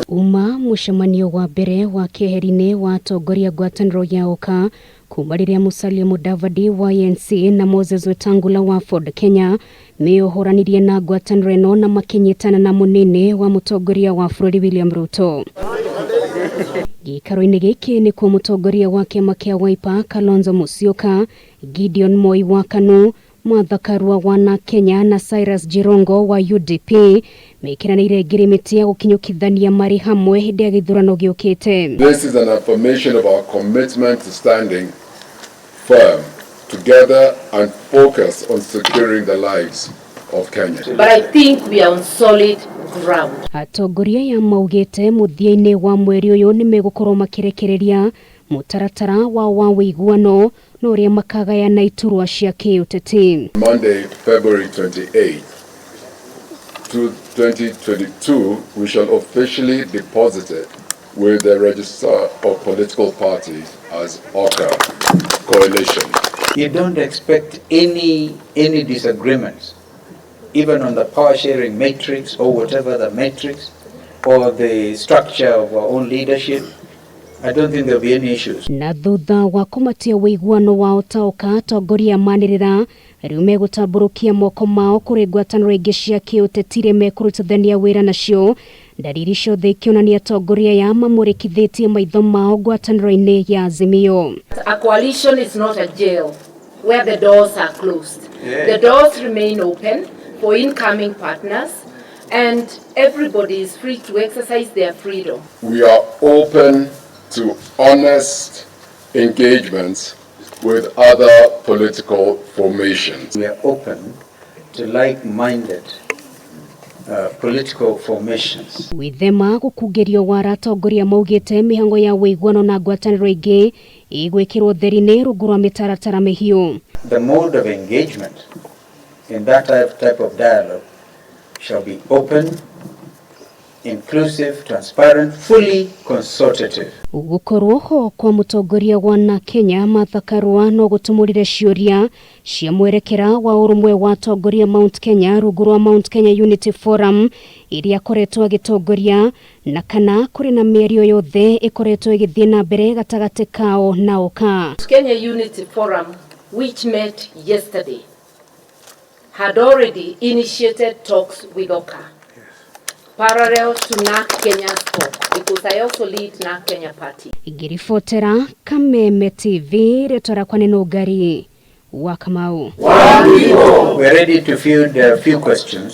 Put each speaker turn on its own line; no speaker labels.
Uma mucemanio wa mbere wa keheri-inĩ wa atongoria ngwataniro ya OKA kuma rĩrĩa Musalia Mudavadi wa ANC na Moses Wetangula wa Ford Kenya meyohoranirie na ngwataniro ĩno na makinyitana na mũnene wa mũtongoria wa bũrũri William Ruto. Gĩikaro-inĩ gĩkĩ nĩ kuo mũtongoria wa kĩama kĩa Wiper Kalonzo Musyoka, Gideon Moi wa KANU, Martha Karua wa Kenya na Cyrus Jirongo wa UDP mekiranĩire ngirimiti ya gukinyukithania mari hamwe hĩndĩ ya githurano gĩũkĩte.
This is an affirmation of our commitment to standing firm together and focus on securing the lives of Kenya.
But I think we are on solid ground.
Atongoria ya maugĩte mũthia-inĩ wa mweri ũyũ nĩ megũkorwo makirekereria mutaratara wa wĩiguano na ũrĩa makagayana iturwa cia kiuteti.
Monday, February 28, 2022, we shall officially deposit it with the Register of Political Parties as OKA coalition.
You don't expect any disagreements, even on the power sharing matrix or whatever the matrix or the structure of our own leadership. I don't think there'll be any issues.
Na thutha wa kumatia wĩiguano wao ta OKA, atongoria manĩrĩra rĩu megũtambũrũkia moko mao kũrĩ ngwatanĩro ingĩ cia kiũteti mekurutithania wira nacio, ndariri ciothe ikionania atongoria ya mamũrĩkithĩtie maitho mao ngwatanĩro-inĩ ya Azimio.
A coalition is not a jail where the doors are closed. Yeah. The doors remain open for incoming partners and everybody is free to exercise their freedom.
We are open to honest engagements with other political formations.
We are open to like-minded political formations.
Withema gũkungĩrio wa atongoria maugĩte mĩhango ya wĩiguano na ngwatanĩro ingĩ igwĩkĩrwo theri-inĩ rungu rwa mĩtaratara mĩhiũ.
The mode of engagement in that type of dialogue shall be open, inclusive, transparent, fully consultative.
Gukorwo ho kwa mũtongoria wa Kenya Martha Karua no gũtumũrire ciũria cia mwerekera wa ũrũmwe wa atongoria Mount Kenya rungu rwa Mount Kenya Unity Forum iria akoretwo agĩtongoria na kana kũrĩ na mĩario yothe ĩkoretwo ĩgĩthiĩ na mbere gatagatĩ kao na OKA.
Kenya Unity Forum, which met yesterday, had already initiated talks with OKA. Parallel to NAK Kenya's talk, because I also lead NAK Kenya party.
Igirifotera Kameme TV retora kwa neno gari wa Kamau.
We're ready to field a few questions.